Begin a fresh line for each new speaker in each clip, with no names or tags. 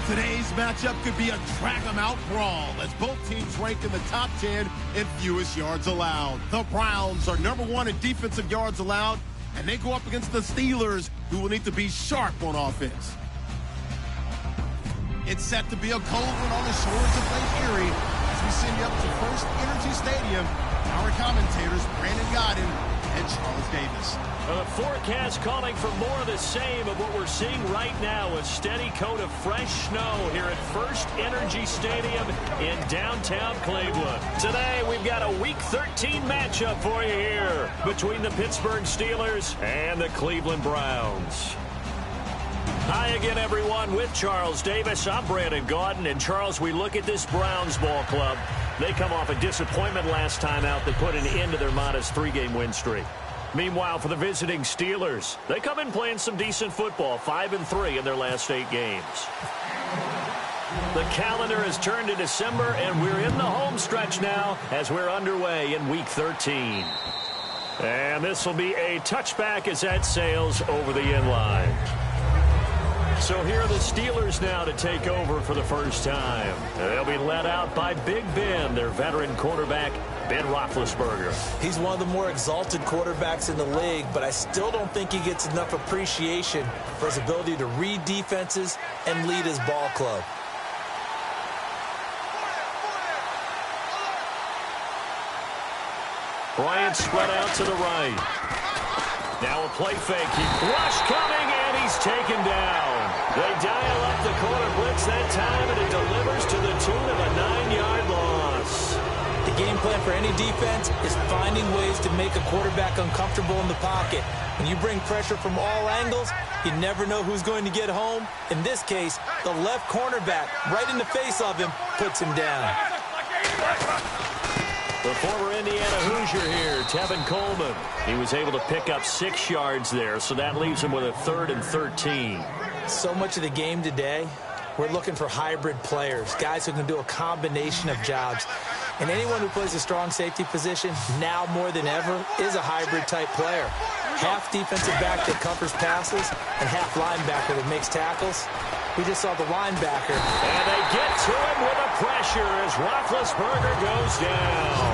Today's matchup could be a drag-em-out brawl as both teams rank in the top 10 in fewest yards allowed. The Browns are #1 in defensive yards allowed, and they go up against the Steelers, who will need to be sharp on offense. It's set to be a cold one on the shores of Lake Erie as we send you up to First Energy Stadium. Our commentators, Brandon Godden and Charles Davis.
The forecast calling for more of the same of what we're seeing right now, a steady coat of fresh snow here at First Energy Stadium in downtown Cleveland. Today we've got a Week 13 matchup for you here between the Pittsburgh Steelers and the Cleveland Browns. Hi again, everyone, with Charles Davis. I'm Brandon Gaudin. And, Charles, we look at this Browns ball club. They come off a disappointment last time out that put an end to their modest 3-game win streak. Meanwhile, for the visiting Steelers, they come in playing some decent football, 5-3 in their last 8 games. The calendar has turned to December, and we're in the home stretch now as we're underway in Week 13. And this will be a touchback as that sails over the inline. So here are the Steelers now to take over for the first time. They'll be led out by Big Ben, their veteran quarterback, Ben Roethlisberger.
He's one of the more exalted quarterbacks in the league, but I still don't think he gets enough appreciation for his ability to read defenses and lead his ball club.
Bryant spread out to the right. Now a play fake. Rush coming, and he's taken down. They dial up the corner blitz that time, and it delivers to the tune of a 9-yard loss.
The game plan for any defense is finding ways to make a quarterback uncomfortable in the pocket. When you bring pressure from all angles, you never know who's going to get home. In this case, the left cornerback, right in the face of him, puts him down.
The former Indiana Hoosier here, Tevin Coleman. He was able to pick up 6 yards there, so that leaves him with a 3rd and 13.
So much of the game today, we're looking for hybrid players, guys who can do a combination of jobs. And anyone who plays a strong safety position, now more than ever, is a hybrid-type player. Half defensive back that covers passes, and half linebacker that makes tackles. We just saw the linebacker.
And they get to him with a pressure as Roethlisberger goes down.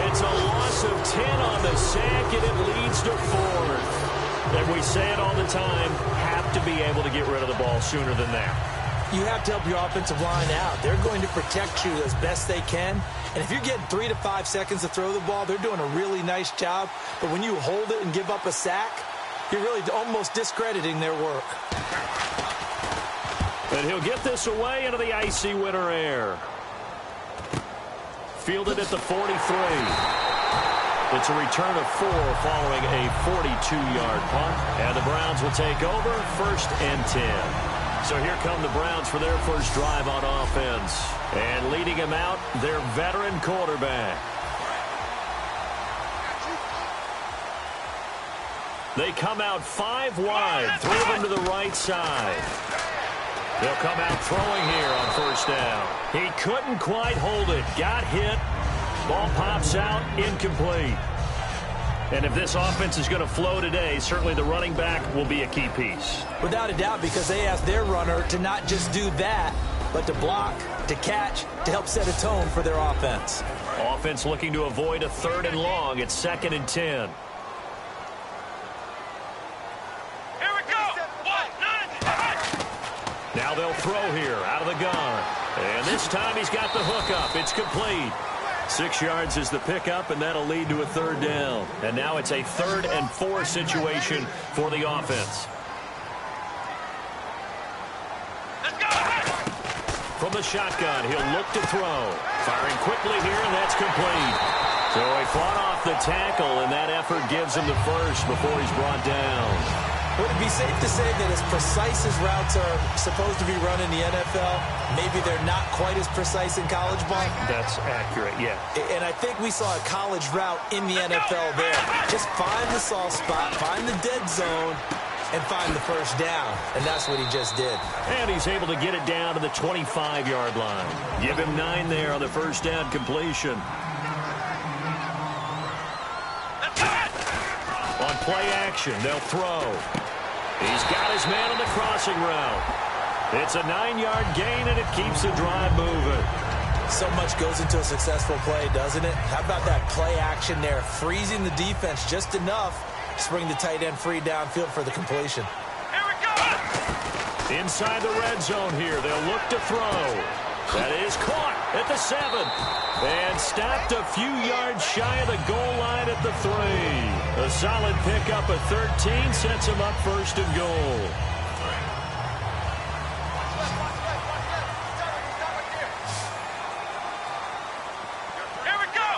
It's a loss of 10 on the sack, and it leads to 4th. And we say it all the time, have to be able to get rid of the ball sooner than that.
You have to help your offensive line out. They're going to protect you as best they can. And if you're getting 3 to 5 seconds to throw the ball, they're doing a really nice job. But when you hold it and give up a sack, you're really almost discrediting their work.
And he'll get this away into the icy winter air. Fielded at the 43. It's a return of 4 following a 42-yard punt. And the Browns will take over 1st and 10. So here come the Browns for their first drive on offense. And leading him out, their veteran quarterback. They come out 5 wide, 3 of them to the right side. They'll come out throwing here on 1st down. He couldn't quite hold it. Got hit. Ball pops out, incomplete. And if this offense is going to flow today, certainly the running back will be a key piece.
Without a doubt, because they asked their runner to not just do that, but to block, to catch, to help set a tone for their offense.
Offense looking to avoid a 3rd and long. It's 2nd and 10. Now they'll throw here out of the gun. And this time he's got the hook up. It's complete. 6 yards is the pickup, and that'll lead to a 3rd down. And now it's a 3rd and 4 situation for the offense. From the shotgun, he'll look to throw. Firing quickly here, and that's complete. So he fought off the tackle, and that effort gives him the first before he's brought down.
Would it be safe to say that as precise as routes are supposed to be run in the NFL, maybe they're not quite as precise in college ball?
That's accurate, yeah.
And I think we saw a college route in the NFL there. Just find the soft spot, find the dead zone, and find the 1st down. And that's what he just did.
And he's able to get it down to the 25-yard line. Give him 9 there on the 1st down completion. On play action, they'll throw. He's got his man on the crossing route. It's a 9-yard gain, and it keeps the drive moving.
So much goes into a successful play, doesn't it? How about that play action there? Freezing the defense just enough to bring the tight end free downfield for the completion.
Here we go! Inside the red zone here. They'll look to throw. That is caught at the 7. And stopped a few yards shy of the goal line at the 3. A solid pickup of 13 sets him up first and goal. Here we go!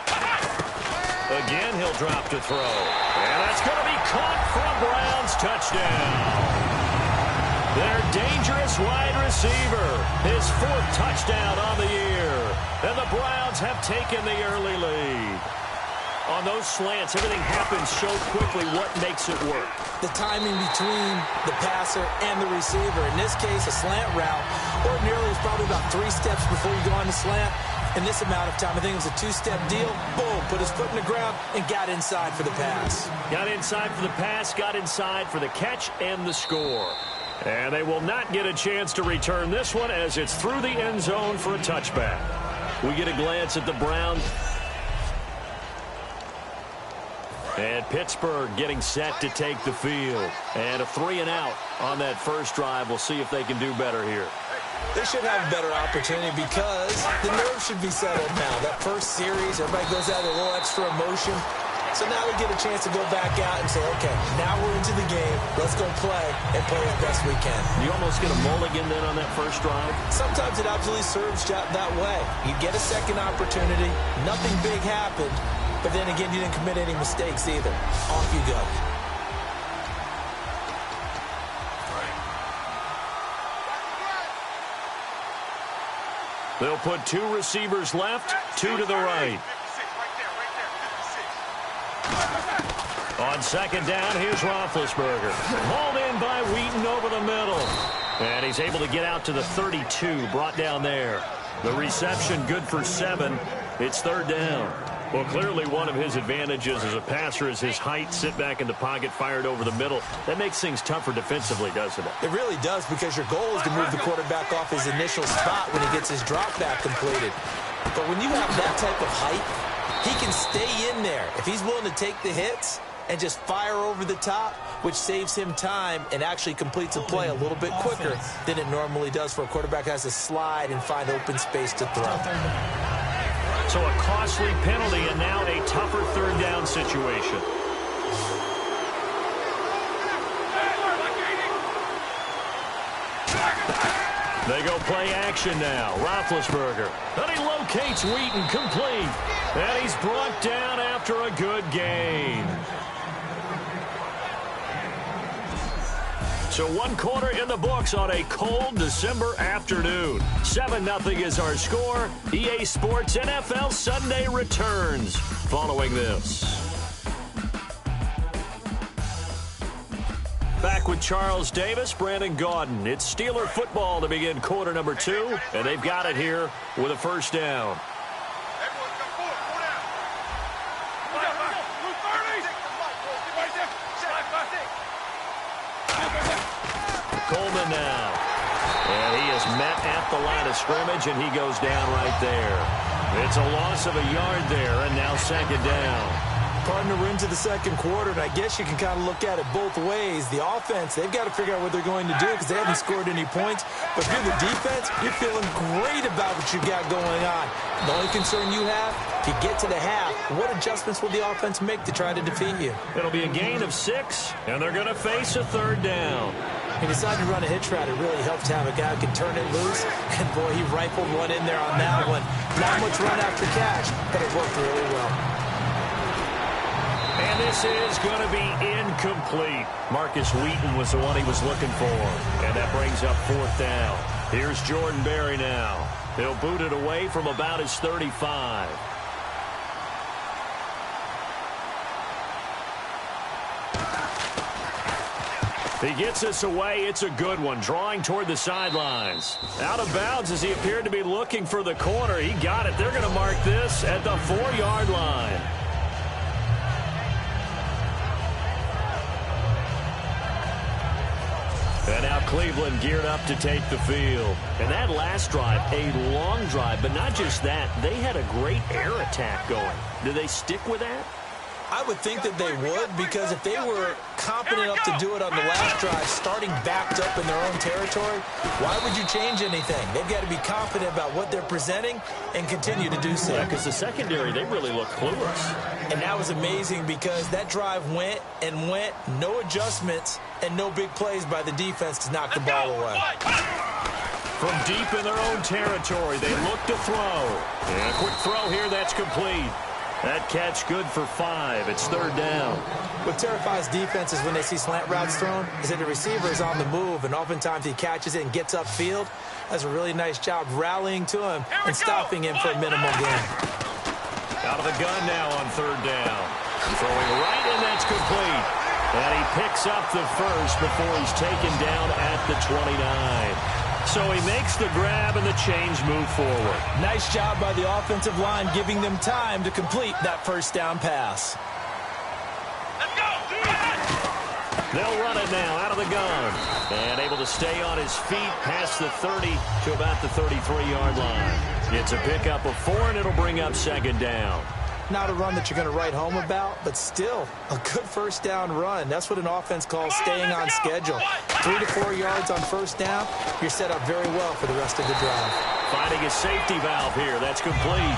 Again, he'll drop to throw. And that's going to be caught for a Browns touchdown. Their dangerous wide receiver, his 4th touchdown on the year. And the Browns have taken the early lead. On those slants, everything happens so quickly. What makes it work?
The timing between the passer and the receiver. In this case, a slant route. Ordinarily, it's probably about 3 steps before you go on the slant. In this amount of time, I think it was a 2-step deal. Boom, put his foot in the ground and got inside for the pass.
Got inside for the pass, got inside for the catch and the score. And they will not get a chance to return this one as it's through the end zone for a touchback. We get a glance at the Browns. And Pittsburgh getting set to take the field. And a 3-and-out on that first drive. We'll see if they can do better here.
They should have a better opportunity because the nerves should be settled now. That first series, everybody goes out with a little extra emotion. So now we get a chance to go back out and say, okay, now we're into the game. Let's go play and play as best we can.
You almost get a mulligan then on that first drive?
Sometimes it absolutely serves that way. You get a second opportunity. Nothing big happened. But then again, you didn't commit any mistakes either. Off you go.
They'll put 2 receivers left, 2 to the right. On second down, here's Roethlisberger. Hauled in by Wheaton over the middle. And he's able to get out to the 32, brought down there. The reception good for 7. It's 3rd down. Well, clearly one of his advantages as a passer is his height, sit back in the pocket, fired over the middle. That makes things tougher defensively, doesn't it?
It really does, because your goal is to move the quarterback off his initial spot when he gets his drop back completed. But when you have that type of height, he can stay in there. If he's willing to take the hits and just fire over the top, which saves him time and actually completes a play a little bit quicker than it normally does for a quarterback that has to slide and find open space to throw.
So a costly penalty and now a tougher 3rd down situation. They go play action now. Roethlisberger. And he locates Wheaton, complete. And he's brought down after a good gain. So 1 quarter in the books on a cold December afternoon. 7-0 is our score. EA Sports NFL Sunday returns following this. Back with Charles Davis, Brandon Gaudin. It's Steeler football to begin quarter number 2, and they've got it here with a first down. Coleman now. And he is met at the line of scrimmage, and he goes down right there. It's a loss of a yard there, and now 2nd down.
Partner, we're into the 2nd quarter, and I guess you can kind of look at it both ways. The offense, they've got to figure out what they're going to do because they haven't scored any points. But if you're the defense, you're feeling great about what you got going on. The only concern you have, if you get to the half, what adjustments will the offense make to try to defeat you?
It'll be a gain of 6, and they're going to face a 3rd down.
He decided to run a hitch route. It really helped to have a guy who can turn it loose. And, boy, he rifled one in there on that one. Not much run after catch, but it worked really well.
And this is going to be incomplete. Marcus Wheaton was the one he was looking for. And that brings up 4th down. Here's Jordan Berry now. He'll boot it away from about his 35. He gets this away. It's a good one. Drawing toward the sidelines. Out of bounds as he appeared to be looking for the corner. He got it. They're going to mark this at the 4-yard line. And now Cleveland geared up to take the field. And that last drive, a long drive, but not just that. They had a great air attack going. Do they stick with that?
I would think that they would, because if they were competent enough to do it on the last drive, starting backed up in their own territory, why would you change anything? They've got to be confident about what they're presenting and continue to do so.
Yeah, because the secondary, they really look clueless.
And that was amazing because that drive went and went, no adjustments, and no big plays by the defense to knock the ball away.
From deep in their own territory, they look to throw. And a quick throw here, that's complete. That catch good for 5. It's 3rd down.
What terrifies defenses when they see slant routes thrown is that the receiver is on the move, and oftentimes he catches it and gets upfield. Does a really nice job rallying to him and stopping him for a minimal gain.
Out of the gun now on 3rd down. Throwing right, and that's complete. And he picks up the first before he's taken down at the 29. So he makes the grab and the change move forward.
Nice job by the offensive line, giving them time to complete that first down pass.
Let's go! They'll run it now out of the gun. And able to stay on his feet past the 30 to about the 33-yard line. It's a pickup of 4, and it'll bring up 2nd down.
Not a run that you're going to write home about, but still a good first down run. That's what an offense calls staying on schedule. 3 to 4 yards on first down, you're set up very well for the rest of the drive.
Finding a safety valve here. That's complete.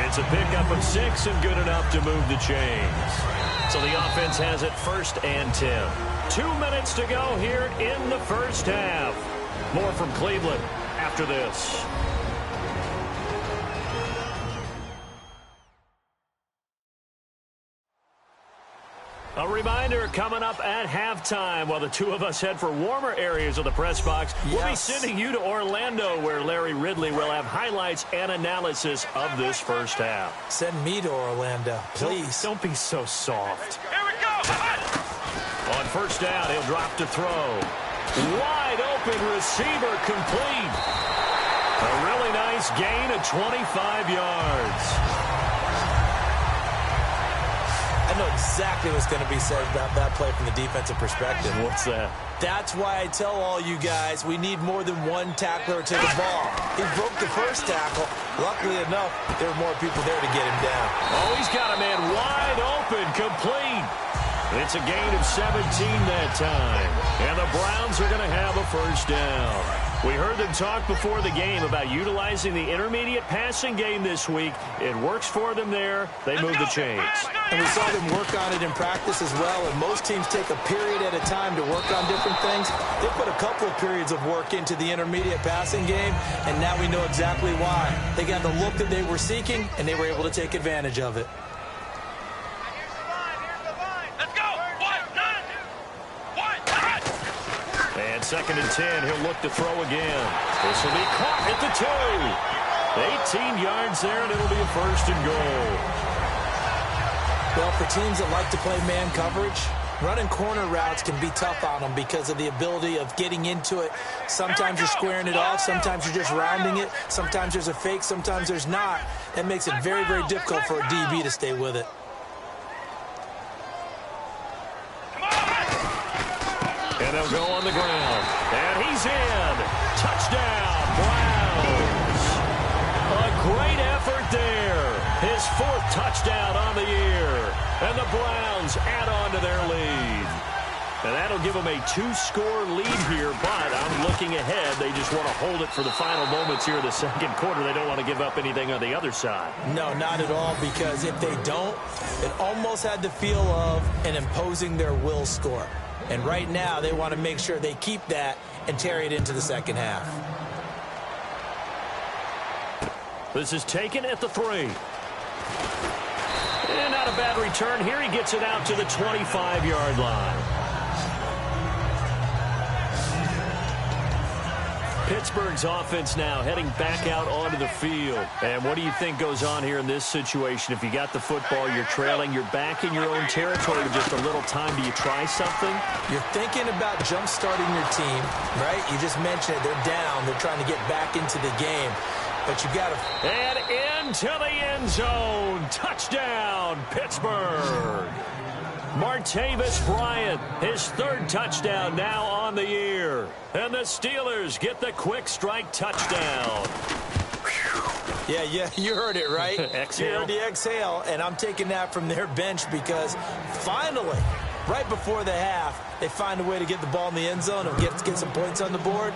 It's a pickup of 6 and good enough to move the chains. So the offense has it 1st and 10. 2 minutes to go here in the first half. More from Cleveland after this. A reminder coming up at halftime while the two of us head for warmer areas of the press box. Yes. We'll be sending you to Orlando where Larry Ridley will have highlights and analysis of this first half.
Send me to Orlando, please.
Don't be so soft. Here we go. On first down, he'll drop to throw. Wide open receiver complete. A really nice gain of 25 yards.
I know exactly what's going to be said about that play from the defensive perspective.
What's that?
That's why I tell all you guys we need more than one tackler to the ball. He broke the first tackle. Luckily enough, there were more people there to get him down.
Oh, he's got a man wide open, complete. It's a gain of 17 that time. And the Browns are going to have a first down. We heard them talk before the game about utilizing the intermediate passing game this week. It works for them there. They move the chains.
And we saw them work on it in practice as well. And most teams take a period at a time to work on different things. They put a couple of periods of work into the intermediate passing game, and now we know exactly why. They got the look that they were seeking, and they were able to take advantage of it.
And 2nd and 10, he'll look to throw again. This will be caught at the 2. 18 yards there, and it'll be a 1st and goal.
Well, for teams that like to play man coverage, running corner routes can be tough on them because of the ability of getting into it. Sometimes you're squaring it off. Sometimes you're just rounding it. Sometimes there's a fake. Sometimes there's not. That makes it very, very difficult for a DB to stay with it.
And they'll go on the ground. And he's in. Touchdown, Browns. A great effort there. His 4th touchdown on the year. And the Browns add on to their lead. And that'll give them a 2-score lead here, but I'm looking ahead. They just want to hold it for the final moments here in the 2nd quarter. They don't want to give up anything on the other side.
No, not at all, because if they don't, it almost had the feel of an imposing their will score. And right now, they want to make sure they keep that and carry it into the 2nd half.
This is taken at the 3. And not a bad return here. He gets it out to the 25-yard line. Pittsburgh's offense now heading back out onto the field. And what do you think goes on here in this situation? If you got the football, you're trailing, you're back in your own territory with just a little time. Do you try something?
You're thinking about jump-starting your team, right? You just mentioned it. They're down. They're trying to get back into the game. But you got to...
And into the end zone. Touchdown, Pittsburgh. Martavis Bryant, his third touchdown now on the year. And the Steelers get the quick strike touchdown.
Yeah, you heard it, right?
Exhale.
You heard the exhale, and I'm taking that from their bench because finally, right before the half, they find a way to get the ball in the end zone and get some points on the board.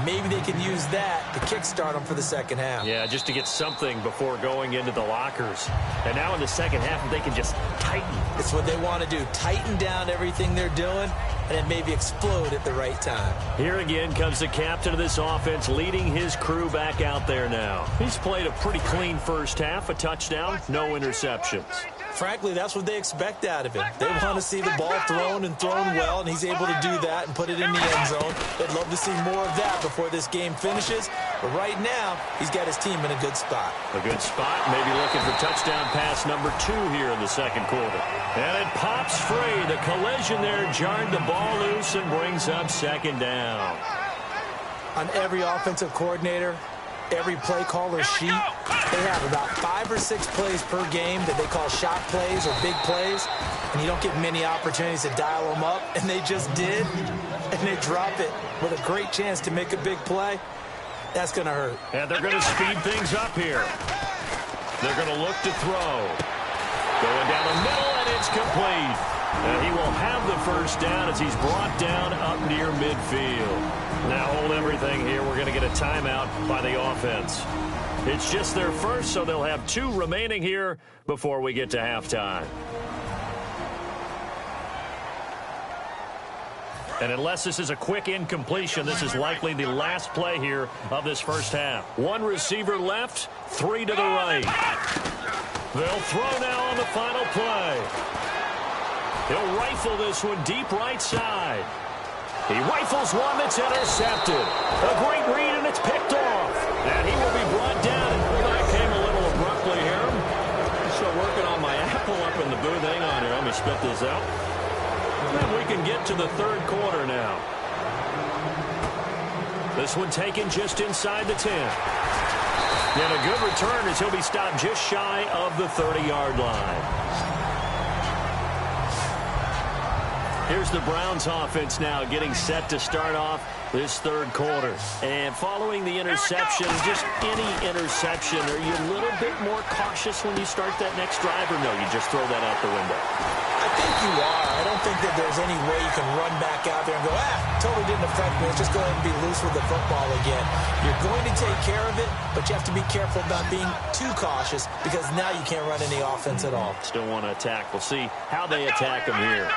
Maybe they can use that to kickstart them for the second half.
Yeah, just to get something before going into the lockers. And now in the second half, they can just tighten.
It's what they want to do. Tighten down everything they're doing, and then maybe explode at the right time.
Here again comes the captain of this offense, leading his crew back out there now. He's played a pretty clean first half, a touchdown, no interceptions.
Frankly, that's what they expect out of him. They want to see the ball thrown and thrown well, and he's able to do that and put it in the end zone. They'd love to see more of that before this game finishes. But right now, he's got his team in a good spot.
A good spot, maybe looking for touchdown pass number 2 here in the second quarter. And it pops free. The collision there jarred the ball loose and brings up second down.
On every offensive coordinator, every play caller sheet, they have about 5 or 6 plays per game that they call shot plays or big plays, and you don't get many opportunities to dial them up, and they just did, and they drop it with a great chance to make a big play. That's going to hurt.
And they're going to speed things up here. They're going to look to throw. Going down the middle, and it's complete. And he will have the first down as he's brought down up near midfield. Now hold everything here. We're going to get a timeout by the offense. It's just their first, so they'll have 2 remaining here before we get to halftime. And unless this is a quick incompletion, this is likely the last play here of this first half. 1 receiver left, 3 to the right. They'll throw now on the final play. He'll rifle this one deep right side. He rifles one that's intercepted. A great read, and it's picked off. And he will be brought down. And that came a little abruptly here. Still working on my apple up in the booth. Hang on here. I'm going to spit this out. And then we can get to the third quarter now. This one taken just inside the 10. And a good return as he'll be stopped just shy of the 30-yard line. Here's the Browns offense now getting set to start off this third quarter. And following the interception, just any interception, are you a little bit more cautious when you start that next drive, or no, you just throw that out the window?
I think you are. I don't think that there's any way you can run back out there and go, totally didn't affect me. Let's just go ahead and be loose with the football again. You're going to take care of it, but you have to be careful about being too cautious because now you can't run any offense at all.
Still want to attack. We'll see how they attack them here.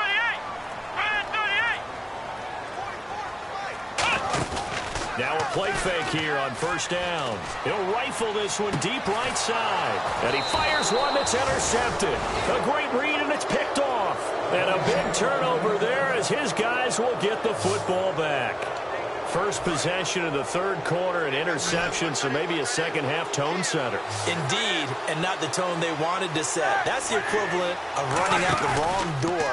Now a play fake here on first down. He'll rifle this one deep right side. And he fires one that's intercepted. A great read, and it's picked off. And a big turnover there as his guys will get the football back. First possession of the third quarter, an interception, so maybe a second-half tone setter.
Indeed, and not the tone they wanted to set. That's the equivalent of running out the wrong door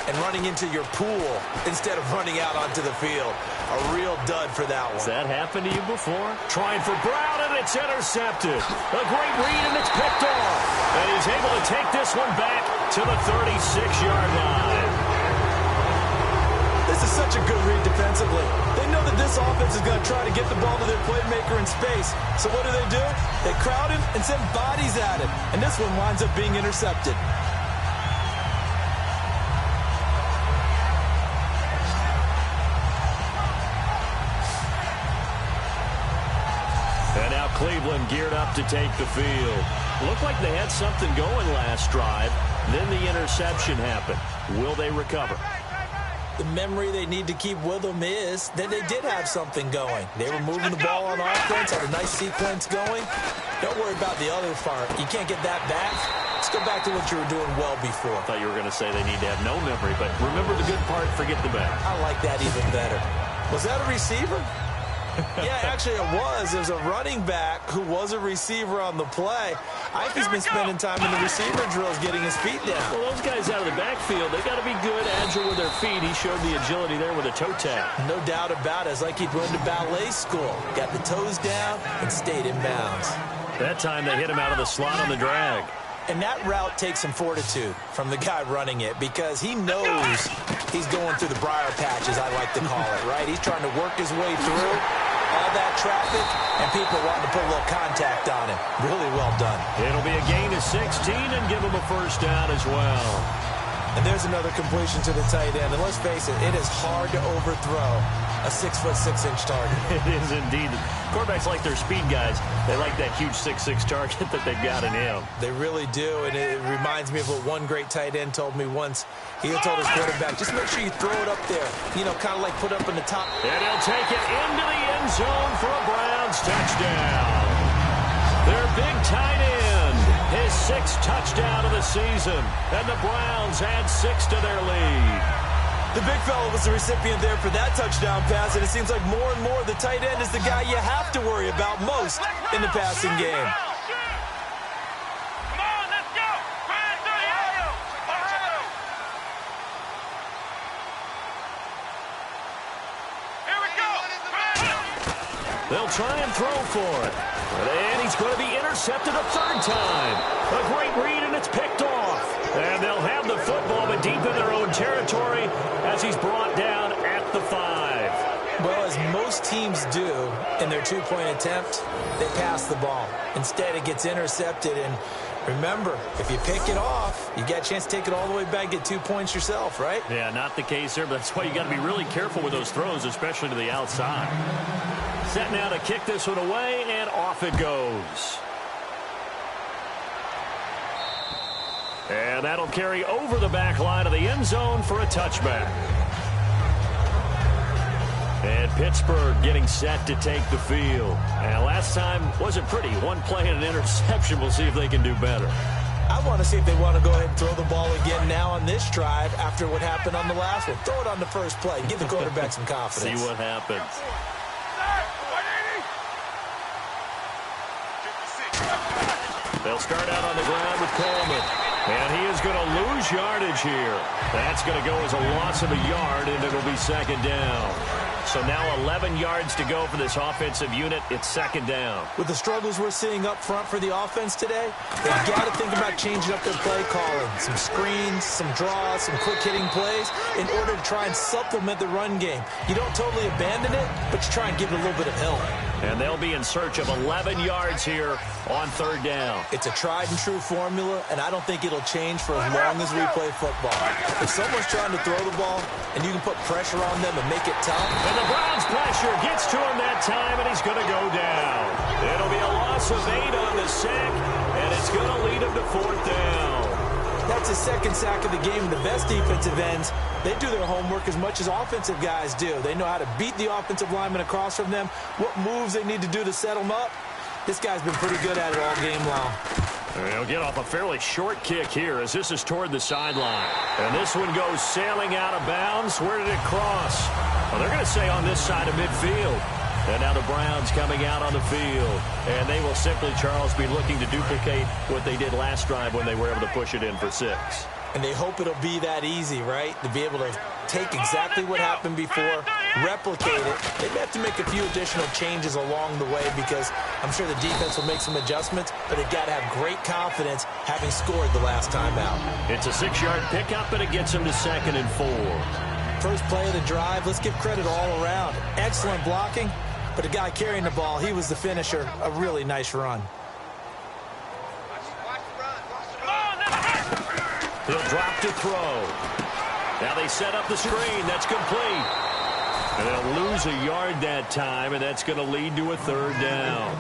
and running into your pool instead of running out onto the field. A real dud for that one.
Has that happened to you before? Trying for Brown, and it's intercepted. A great read, and it's picked off. And he's able to take this one back to the 36-yard line.
This is such a good read defensively. They know that this offense is going to try to get the ball to their playmaker in space. So what do? They crowd him and send bodies at him. And this one winds up being intercepted.
And now Cleveland geared up to take the field. Looked like they had something going last drive. Then the interception happened. Will they recover?
The memory they need to keep with them is that they did have something going. They were moving the ball on offense, had a nice sequence going. Don't worry about the other part. You can't get that back. Let's go back to what you were doing well before.
I thought you were going to say they need to have no memory, but remember the good part, forget the bad.
I like that even better. Was that a receiver? Yeah, actually it was. There's a running back who was a receiver on the play. I think he's been spending time in the receiver drills getting his feet down.
Well, those guys out of the backfield, they got to be good, agile with their feet. He showed the agility there with a toe tap.
No doubt about it. It's like he'd run to ballet school. Got the toes down and stayed in bounds.
That time they hit him out of the slot on the drag.
And that route takes some fortitude from the guy running it because he knows he's going through the briar patch, as I like to call it, right? He's trying to work his way through all that traffic, and people wanting to put a little contact on him. Really well done.
It'll be a gain of 16 and give him a first down as well.
And there's another completion to the tight end. And let's face it is hard to overthrow a 6'6" target.
It is indeed. Quarterbacks like their speed guys. They like that huge 6'6" target that they've got in him.
They really do, and it reminds me of what one great tight end told me once. He told his quarterback, just make sure you throw it up there. You know, kind of like put up in the top.
And he'll take it into the end zone for a Browns touchdown. Their big tight end, his 6th touchdown of the season, and the Browns add 6 to their lead.
The big fella was the recipient there for that touchdown pass, and it seems like more and more the tight end is the guy you have to worry about most in the passing game.
Come on, let's go! Run through the aisle! Here we go!
They'll try and throw for it. And he's going to be intercepted a 3rd time. A great read, and it's picked off. And they'll have the football, but deep in their own territory as he's brought down at the 5.
Well, as most teams do in their 2-point attempt, they pass the ball. Instead, it gets intercepted. And remember, if you pick it off, you get a chance to take it all the way back, get 2 points yourself, right?
Yeah, not the case here, but that's why you got to be really careful with those throws, especially to the outside. Set now to kick this one away, and off it goes. And that'll carry over the back line of the end zone for a touchback. And Pittsburgh getting set to take the field. And last time wasn't pretty. One play and an interception. We'll see if they can do better.
I want to see if they want to go ahead and throw the ball again now on this drive after what happened on the last one. Throw it on the first play. Give the quarterback some confidence.
See what happens. They'll start out on the ground with Coleman. And he is going to lose yardage here. That's going to go as a loss of a yard, and it'll be 2nd down. So now 11 yards to go for this offensive unit. It's 2nd down.
With the struggles we're seeing up front for the offense today, they've got to think about changing up their play calling. Some screens, some draws, some quick-hitting plays in order to try and supplement the run game. You don't totally abandon it, but you try and give it a little bit of help.
And they'll be in search of 11 yards here on 3rd down.
It's a tried-and-true formula, and I don't think it'll change for as long as we play football. If someone's trying to throw the ball and you can put pressure on them and make it tough.
And the Browns' pressure gets to him that time, and he's going to go down. It'll be a loss of 8 on the sack, and it's going to lead him to 4th down.
That's his 2nd sack of the game. The best defensive ends, they do their homework as much as offensive guys do. They know how to beat the offensive lineman across from them, what moves they need to do to set them up. This guy's been pretty good at it all game long.
He'll get off a fairly short kick here as this is toward the sideline. And this one goes sailing out of bounds. Where did it cross? Well, they're going to say on this side of midfield. And now the Browns coming out on the field. And they will simply, Charles, be looking to duplicate what they did last drive when they were able to push it in for 6.
And they hope it'll be that easy, right? To be able to take exactly what happened before, replicate it. They may have to make a few additional changes along the way because I'm sure the defense will make some adjustments, but they've got to have great confidence having scored the last time out.
It's a 6-yard pickup, and it gets them to 2nd and 4.
First play of the drive, let's give credit all around. Excellent blocking, but the guy carrying the ball, he was the finisher. A really nice run.
He'll drop to throw. Now they set up the screen. That's complete. And they'll lose a yard that time, and that's going to lead to a 3rd down.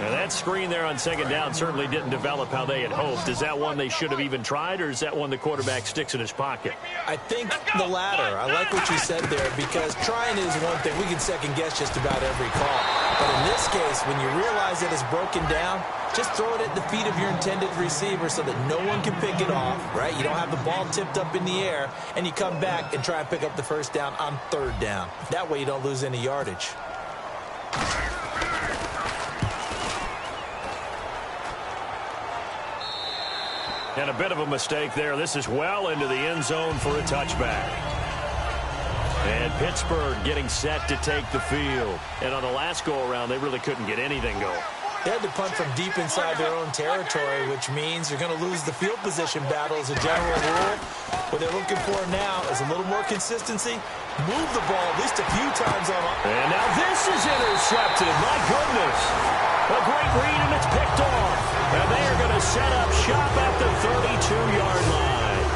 Now that screen there on 2nd down certainly didn't develop how they had hoped. Is that one they should have even tried, or is that one the quarterback sticks in his pocket?
I think the latter. I like what you said there because trying is one thing. We can second-guess just about every call. But in this case, when you realize that it's broken down, just throw it at the feet of your intended receiver so that no one can pick it off, right? You don't have the ball tipped up in the air, and you come back and try and pick up the 1st down on 3rd down. That way you don't lose any yardage.
And a bit of a mistake there. This is well into the end zone for a touchback. And Pittsburgh getting set to take the field. And on the last go-around, they really couldn't get anything going.
They had to punt from deep inside their own territory, which means you're going to lose the field position battle as a general rule. What they're looking for now is a little more consistency. Move the ball at least a few times on.
And now this is intercepted. My goodness. A great read, and it's picked off. And they are going to set up shop at the 32-yard line.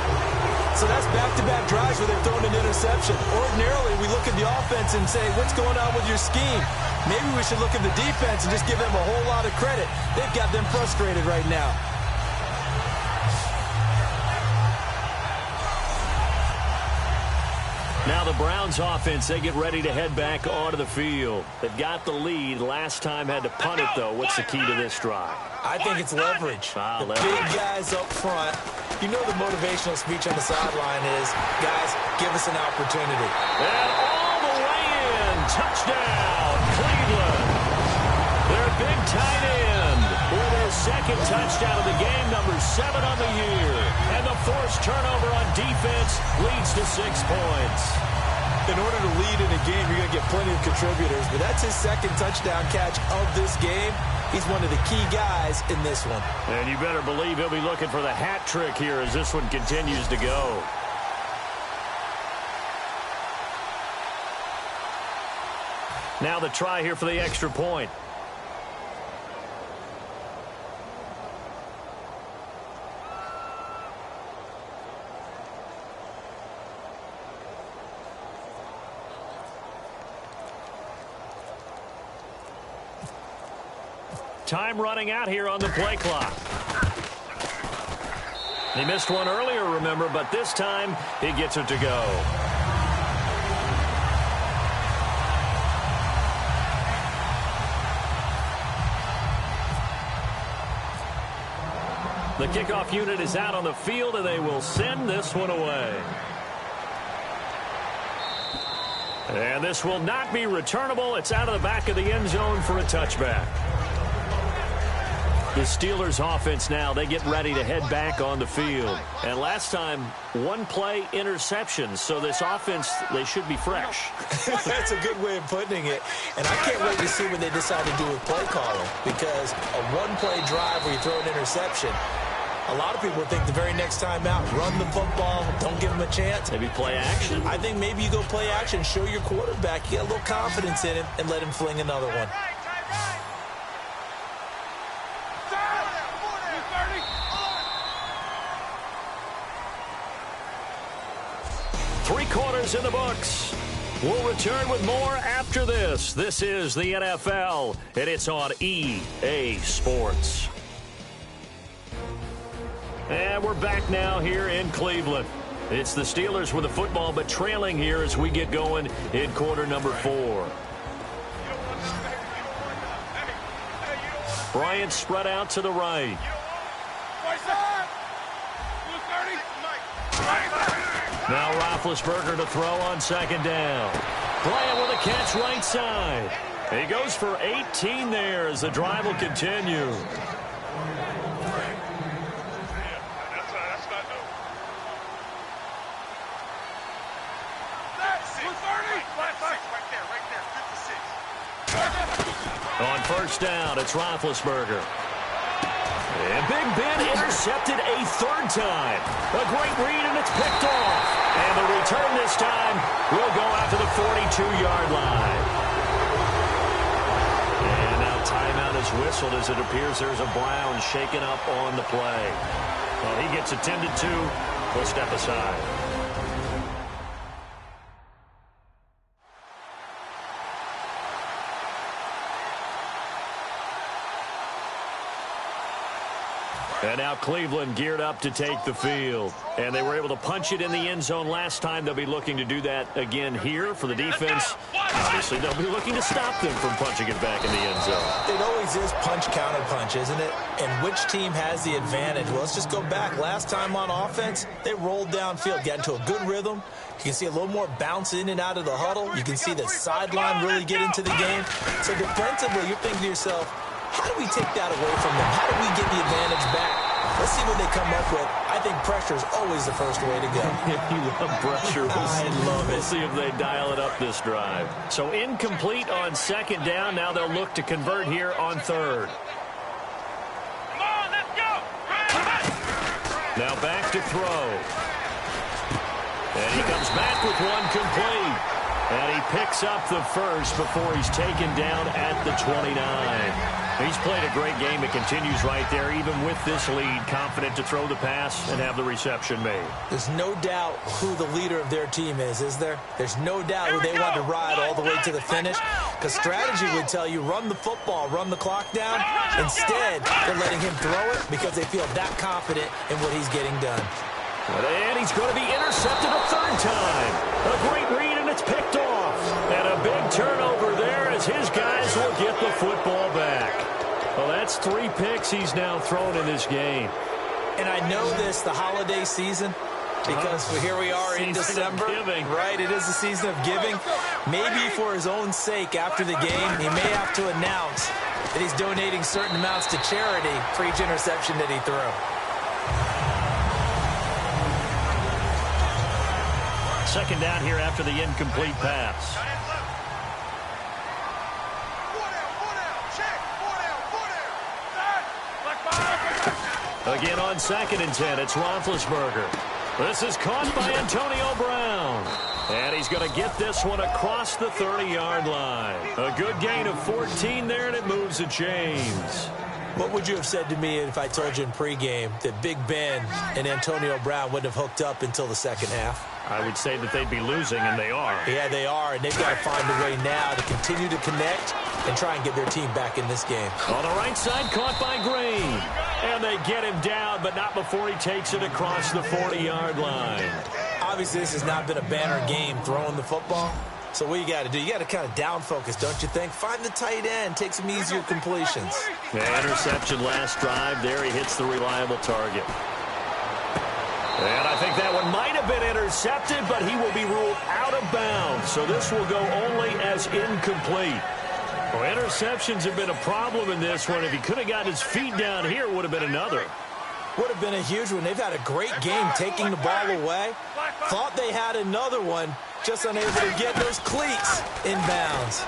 So that's back-to-back drives where they're throwing an interception. Ordinarily, we look at the offense and say, what's going on with your scheme? Maybe we should look at the defense and just give them a whole lot of credit. They've got them frustrated right now.
Now the Browns offense, they get ready to head back onto the field. They've got the lead. Last time had to punt it, though. What's the key to this drive?
I think it's leverage. The big guys up front. You know the motivational speech on the sideline is, guys, give us an opportunity.
And all the way in. Touchdown, Cleveland. Their big tight end with his second touchdown of the game, number 7 on the year. And the forced turnover on defense leads to 6 points.
In order to lead in a game, you're going to get plenty of contributors, but that's his second touchdown catch of this game. He's one of the key guys in this one.
And you better believe he'll be looking for the hat trick here as this one continues to go. Now the try here for the extra point. Time running out here on the play clock. He missed one earlier, remember, but this time he gets it to go. The kickoff unit is out on the field, and they will send this one away. And this will not be returnable. It's out of the back of the end zone for a touchback. The Steelers offense now, they get ready to head back on the field. And last time, one play interception. So this offense, they should be fresh.
That's a good way of putting it. And I can't wait to see what they decide to do with play calling. Because a one-play drive where you throw an interception, a lot of people think the very next time out, run the football, don't give them a chance.
Maybe play action.
I think maybe you go play action, show your quarterback, you get a little confidence in him, and let him fling another one.
Three quarters in the books. We'll return with more after this. This is the NFL, and it's on EA Sports. And we're back now here in Cleveland. It's the Steelers with the football, but trailing here as we get going in quarter number 4. Bryant spread out to the right. Now Roethlisberger to throw on second down. Bryant with a catch right side. He goes for 18 there as the drive will continue. On first down, it's Roethlisberger. And Big Ben intercepted a third time. A great read, and it's picked off. And the return this time will go out to the 42-yard line. And now timeout is whistled as it appears there's a Brown shaken up on the play. Well, he gets attended to. We'll step aside. And now Cleveland geared up to take the field. And they were able to punch it in the end zone last time. They'll be looking to do that again here for the defense. Obviously, they'll be looking to stop them from punching it back in the end zone.
It always is punch-counter-punch, isn't it? And which team has the advantage? Well, let's just go back. Last time on offense, they rolled downfield, got into a good rhythm. You can see a little more bounce in and out of the huddle. You can see the sideline really get into the game. So defensively, you're thinking to yourself, how do we take that away from them? How do we get the advantage back? Let's see what they come up with. I think pressure is always the first way to go.
You love pressure.
I love it.
We'll see if they dial it up this drive. So incomplete on second down. Now they'll look to convert here on third.
Come on, let's go.
Now back to throw. And he comes back with one complete. And he picks up the first before he's taken down at the 29. He's played a great game. It continues right there, even with this lead, confident to throw the pass and have the reception made.
There's no doubt who the leader of their team is there? There's no doubt who they want to ride all the way to the finish, because strategy would tell you run the football, run the clock down. Instead, they're letting him throw it because they feel that confident in what he's getting done.
And he's going to be intercepted a third time. A great read, and it's picked off. And a big turnover there as his guys will get the football back. Well, that's 3 picks he's now thrown in this game.
And I know this, the holiday season, because here we are in December. Right, it is the season of giving. Maybe for his own sake after the game, he may have to announce that he's donating certain amounts to charity for each interception that he threw.
Second down here after the incomplete pass. Again on 2nd and 10, it's Roethlisberger. This is caught by Antonio Brown. And he's going to get this one across the 30-yard line. A good gain of 14 there, and it moves the chains.
What would you have said to me if I told you in pregame that Big Ben and Antonio Brown wouldn't have hooked up until the second half?
I would say that they'd be losing, and they are.
Yeah, they are, and they've got to find a way now to continue to connect and try and get their team back in this game.
On the right side, caught by Green. And they get him down, but not before he takes it across the 40-yard line.
Obviously, this has not been a banner game throwing the football. So what you got to do, you got to kind of down focus, don't you think? Find the tight end, take some easier completions.
The interception last drive there. He hits the reliable target. And I think that one might have been intercepted, but he will be ruled out of bounds. So this will go only as incomplete. Well, interceptions have been a problem in this one. If he could have gotten his feet down here, it would have been another.
Would have been a huge one. They've had a great game taking the ball away. Thought they had another one, just unable to get those cleats in bounds.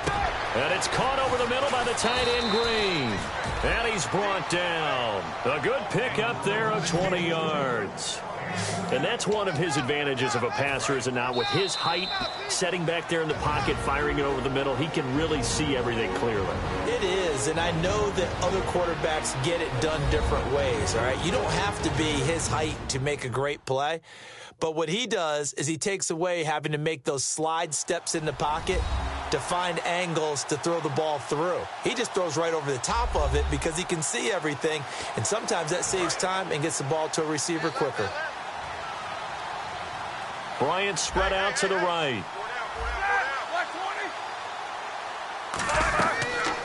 And it's caught over the middle by the tight end, Green. And he's brought down. A good pick up there of 20 yards. And that's one of his advantages of a passer, is it not? With his height, setting back there in the pocket, firing it over the middle, he can really see everything clearly.
It is, and I know that other quarterbacks get it done different ways, all right? You don't have to be his height to make a great play. But what he does is he takes away having to make those slide steps in the pocket to find angles to throw the ball through. He just throws right over the top of it because he can see everything, and sometimes that saves time and gets the ball to a receiver quicker.
Bryant spread out to the right.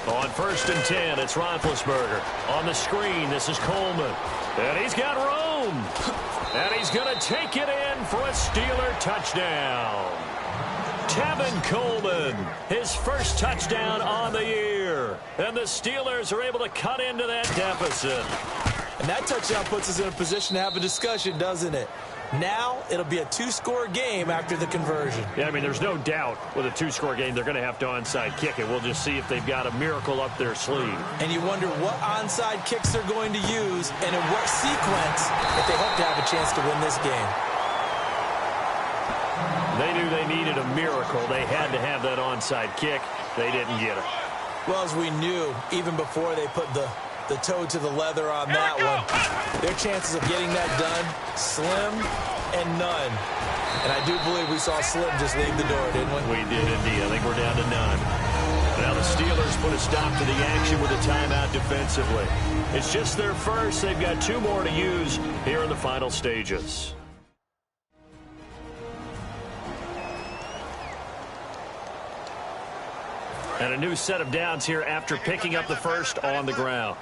On 1st and 10, it's Roethlisberger. On the screen, this is Coleman. And he's got room. And he's going to take it in for a Steeler touchdown. Tevin Coleman, his first touchdown on the year. And the Steelers are able to cut into that deficit.
And that touchdown puts us in a position to have a discussion, doesn't it? Now it'll be a 2-score game after the conversion.
Yeah, I mean, there's no doubt with a 2-score game they're going to have to onside kick it. We'll just see if they've got a miracle up their sleeve.
And you wonder what onside kicks they're going to use and in what sequence if they hope to have a chance to win this game.
They knew they needed a miracle. They had to have that onside kick. They didn't get it.
Well, as we knew, even before they put the toe to the leather on that one, their chances of getting that done, slim and none. And I do believe we saw Slim just leave the door, didn't we?
We did indeed. I think we're down to none. Now the Steelers put a stop to the action with a timeout defensively. It's just their first. They've got 2 more to use here in the final stages. And a new set of downs here after picking up the first on the ground.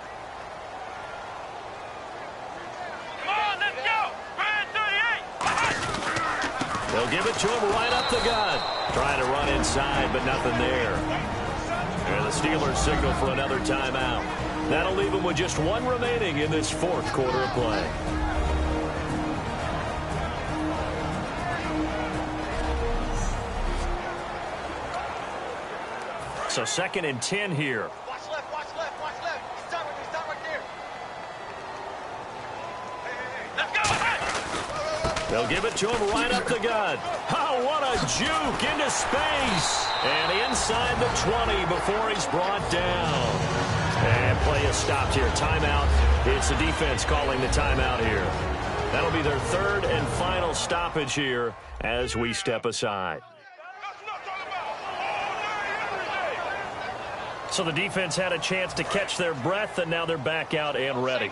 They'll give it to him right up the gut. Trying to run inside, but nothing there. And the Steelers signal for another timeout. That'll leave them with just one remaining in this fourth quarter of play. So 2nd and 10 here.
Watch left, watch left, watch left. Stop right there. Let's go. Hey.
They'll give it to him right up the gut. Oh, what a juke into space. And inside the 20 before he's brought down. And play is stopped here. Timeout. It's the defense calling the timeout here. That'll be their 3rd and final stoppage here as we step aside. So the defense had a chance to catch their breath, and now they're back out and ready.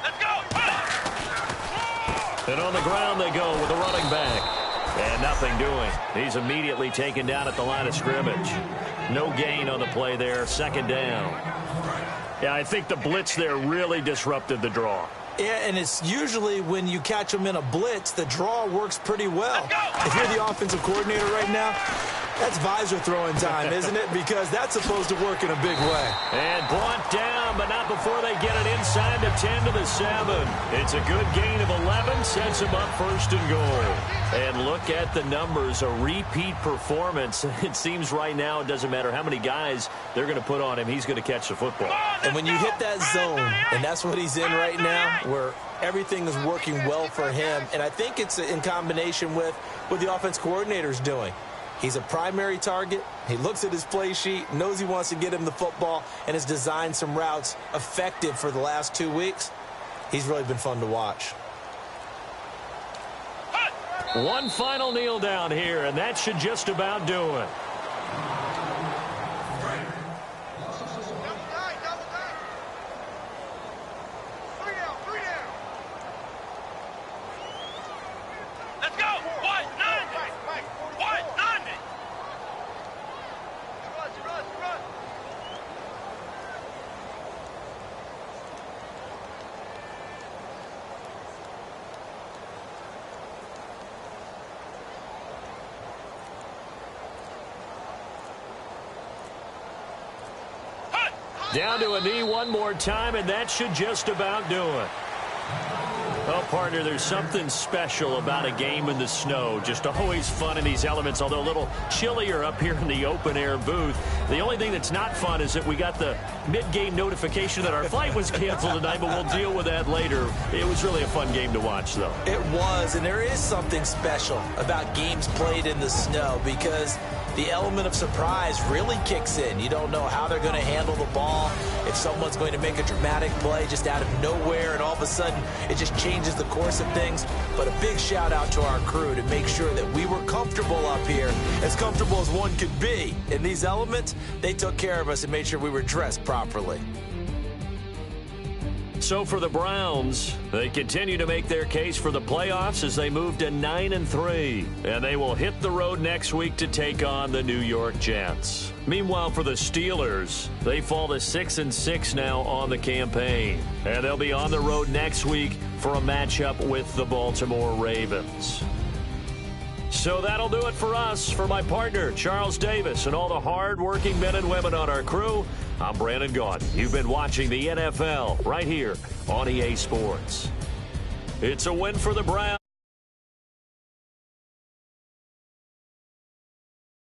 Let's go.
And on the ground they go with a running back. And nothing doing. He's immediately taken down at the line of scrimmage. No gain on the play there. 2nd down. Yeah, I think the blitz there really disrupted the draw.
Yeah, and it's usually when you catch them in a blitz, the draw works pretty well. If you're the offensive coordinator right now, that's visor throwing time, isn't it? Because that's supposed to work in a big way.
And brought down, but not before they get it inside the 10 to the 7. It's a good gain of 11, sets them up 1st and goal. And look at the numbers, a repeat performance. It seems right now it doesn't matter how many guys they're going to put on him, he's going to catch the football.
And when you hit that zone, and that's what he's in right now, where everything is working well for him, and I think it's in combination with what the offense coordinator is doing. He's a primary target. He looks at his play sheet, knows he wants to get him the football, and has designed some routes effective for the last 2 weeks. He's really been fun to watch.
One final kneel down here, and that should just about do it.
Let's go. White, 90. White, 90. Run.
Down to a knee one more time, and that should just about do it. Well, partner, there's something special about a game in the snow. Just always fun in these elements, although a little chillier up here in the open-air booth. The only thing that's not fun is that we got the mid-game notification that our flight was canceled tonight, but we'll deal with that later. It was really a fun game to watch, though.
It was, and there is something special about games played in the snow because the element of surprise really kicks in. You don't know how they're going to handle the ball, if someone's going to make a dramatic play just out of nowhere, and all of a sudden it just changes the course of things. But a big shout out to our crew to make sure that we were comfortable up here, as comfortable as one could be. In these elements, they took care of us and made sure we were dressed properly.
So for the Browns, they continue to make their case for the playoffs as they move to 9-3. And they will hit the road next week to take on the New York Jets. Meanwhile, for the Steelers, they fall to 6-6 now on the campaign. And they'll be on the road next week for a matchup with the Baltimore Ravens. So that'll do it for us. For my partner, Charles Davis, and all the hard-working men and women on our crew, I'm Brandon Gaudin. You've been watching the NFL right here on EA Sports. It's a win for the Browns.